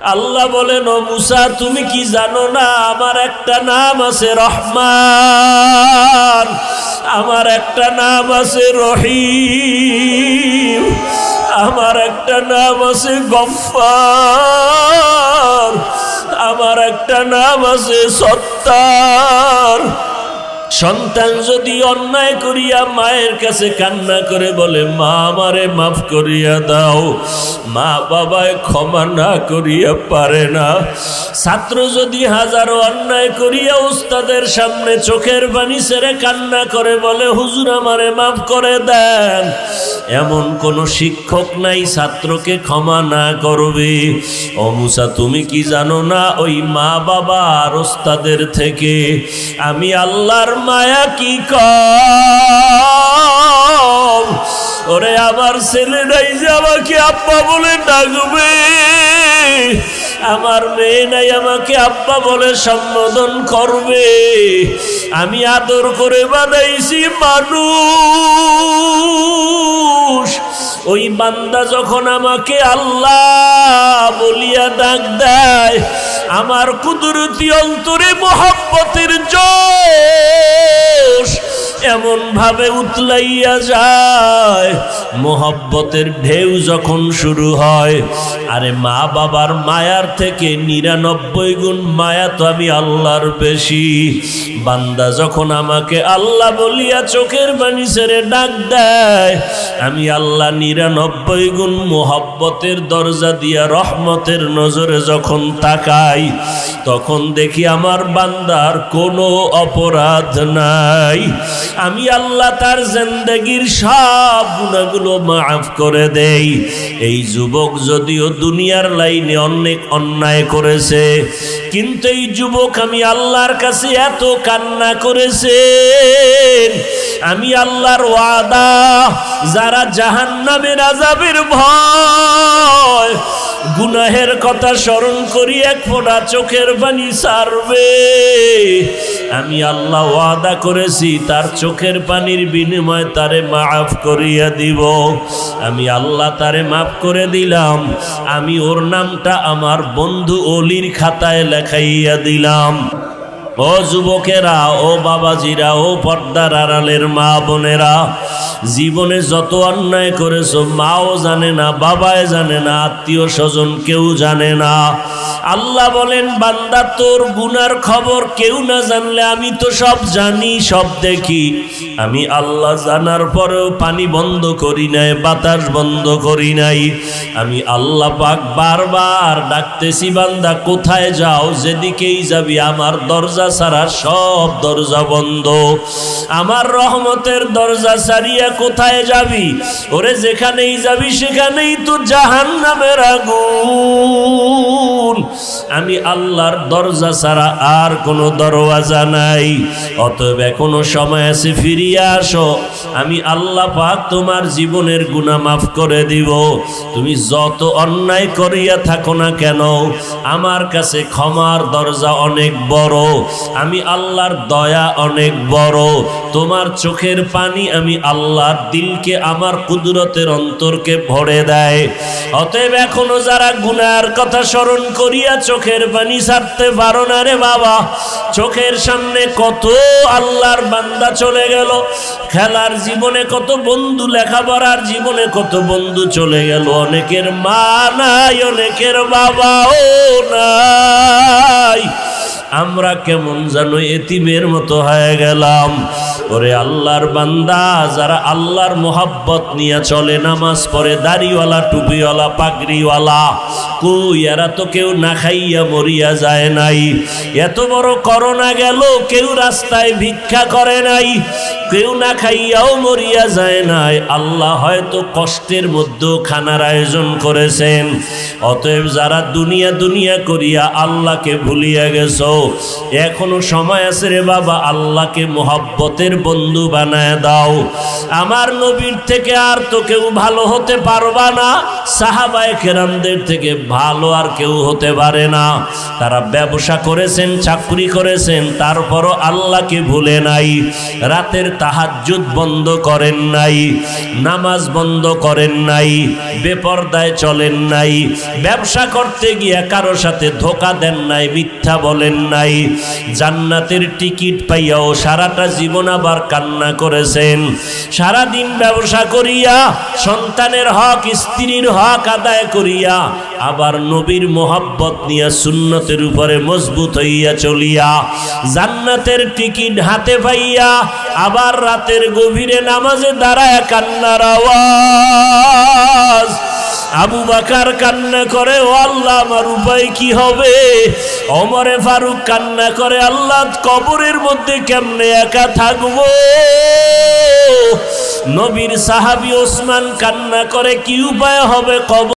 আল্লাহ বলেন, ও মুসা তুমি কি জানো না আমার একটা নাম আছে রহমান, আমার একটা নাম আছে রহিম, আমার একটা নাম আছে গফফার, আমার একটা নাম আছে সত্তার। সন্তান যদি অন্যায় করিয়া মায়ের কাছে কান্না করে বলে মা আমারে মাফ করিয়া দাও, মা বাবায় ক্ষমা না করিয়া পারে না। ছাত্র যদি হাজারো অন্যায় করিয়া উস্তাদের সামনে চোখের পানি ছেড়ে কান্না করে বলে হুজুর আমারে মাফ করে দেন, এমন কোন শিক্ষক নাই ছাত্রকে ক্ষমা না করবে। ও মুসা তুমি কি জানো না ওই মা বাবা আর উস্তাদের থেকে আমি আল্লাহর মায়া কি কম। ওরে আমার ছেলেরাই যে আমাকে আব্বা বলে ডাকবে, আমার মেয়ে নাই আমাকে আব্বা বলে সম্বোধন করবে, আমি আদর করে বানাইছি মানুষ। ওই বান্দা যখন আমাকে আল্লাহ বলিয়া ডাক দেয়, আমার কুদরতি অন্তরে মোহাব্বতের জোশ এমন ভাবে উতলাইয়া যায়, মোহাব্বতের ঢেউ যখন শুরু হয়। আরে মা বাবার মায়ার থেকে 99 গুণ মায়া তো আমি আল্লাহর বেশি। বান্দা যখন আমাকে আল্লাহ বলিয়া চোখের পানি ছেড়ে ডাক দেয়, আমি আল্লাহ 99 গুণ মোহাব্বতের দরজা দিয়া রহমতের নজরে যখন তাকাই, তখন দেখি আমার বান্দার কোনো অপরাধ নাই। আমি আল্লাহ তার জিন্দেগীর সব গুনাহগুলো মাফ করে দেই। এই যুবক যদিও দুনিয়ার লাইনে অনেক অন্যায় করেছে, কিন্তু এই যুবক আমি আল্লাহর কাছে এত কান্না করেছে, আমি আল্লাহর ওয়াদা যারা জাহান্নামের আযাবের ভয় গুনাহের কথা স্মরণ করি এক ফোঁটা চোখের পানি ছাড়বে, আমি আল্লাহ ওয়াদা করেছি তার চোখের পানির বিনিময়ে তারে মাফ করিয়া দিব। আমি আল্লাহ তারে মাফ করে দিলাম, আমি ওর নামটা আমার বন্ধু অলির খাতায় লেখাইয়া দিলাম। ও যুবকেরা, ও বাবাজিরা, ও পর্দার আড়ালের মা বোনেরা, জীবনে যত অন্যায় করেছো মাও জানে না, বাবায় জানে না, আত্মীয় স্বজন কেউ জানে না। আল্লাহ বলেন বান্দা তোর গুনার খবর কেউ না জানলে আমি তো সব জানি, সব দেখি। আমি আল্লাহ জানার পরেও পানি বন্ধ করি নাই, বাতাস বন্ধ করি নাই। আমি আল্লাহ পাক বারবার ডাকতেছি বান্দা কোথায় যাও, যেদিকেই যাবি আমার দরজা ছাড়া সব দরজা বন্ধ। আমার রহমতের দরজা ছাড়িয়া কোথায় যাবি? ওরে যেখানেই যাবি সেখানেই তো জাহান্নামের আগুন। আমি আল্লাহর দরজা ছাড়া আর কোনো দরওয়াজা নাই। অতএব এখনো সময় আছে, ফিরিয়ে আসো। আমি আল্লাহ পাক তোমার জীবনের গুনাহ মাফ করে দিব। তুমি যত অন্যায় করিয়া থাকো না কেন, আমার কাছে ক্ষমার দরজা অনেক বড়, আমি আল্লাহর দয়া অনেক বড়। তোমার চোখের পানি আমি আল্লাহর দিলকে, আমার কুদরতের অন্তরকে ভরে দেয়। অতএব এখনো যারা গুনার কথা স্মরণ করিয়া চোখের পানি ছাড়তে পারো না রে বাবা, চোখের সামনে কত আল্লাহর বান্দা চলে গেল, খেলার জীবনে কত বন্ধু, লেখাপড়ার জীবনে কত বন্ধু চলে গেল। অনেকের মা নাই, অনেকের বাবাও নাই। আমরা কেমন জানো এতিমের মতো হয়ে গেলাম। ওরে আল্লাহর বান্দা, যারা আল্লাহর মোহাব্বত নিয়ে চলে, নামাজ পড়ে, দাড়িওয়ালা, টুপিওয়ালা, পাগড়িওয়ালা, কই এরা তো কেউ না খাইয়া মরিয়া যায় নাই। এত বড় করোনা গেল, কেউ রাস্তায় ভিক্ষা করে নাই, কেউ না খাইয়াও মরিয়া যায় নাই। আল্লাহ হয়তো কষ্টের মধ্যেও খানার আয়োজন করেছেন। অতএব যারা দুনিয়া দুনিয়া করিয়া আল্লাহকে ভুলিয়া গেছো, এখনো সময় আছে রে বাবা, আল্লাহকে মোহাব্বতের বন্ধু বানায় দাও। আমার নবীর থেকে আর তো কেউ ভালো হতে পারবা না, সাহাবায়ে কেরামদের থেকে ভালো আর কেউ হতে পারে না। তারা ব্যবসা করেছেন, চাকরি করেছেন, তারপরও আল্লাহকে ভুলে নাই। রাতের তাহাজ্জুদ বন্ধ করেন নাই, নামাজ বন্ধ করেন নাই, বেপরদায় চলেন নাই, ব্যবসা করতে গিয়া কারো সাথে ধোঁকা দেন নাই, মিথ্যা বলেন নাই, জান্নাতের টিকিট পাইয়াও সারাটা জীবন আবার কান্না করেছেন। সারাদিন ব্যবসা করিয়া সন্তানের হক, স্ত্রীর হক আদায় করিয়া আবার নবীর মোহাব্বত নিয়ে সুন্নতের উপরে মজবুত হইয়া চলিয়া জান্নাতের টিকিট হাতে পাইয়া আবার রাতের গভীরে নামাজে দাঁড়ায় কান্নার আওয়াজ। আবু বকর কান্না করে, ও আল্লাহ আমার উপায় কি হবে? ওমরে ফারুক কান্না করে, আল্লাহ কবরের মধ্যে কেমনে একা থাকবো? নবীর সাহাবী ওসমান কান্না করে, কি উপায় হবে কবর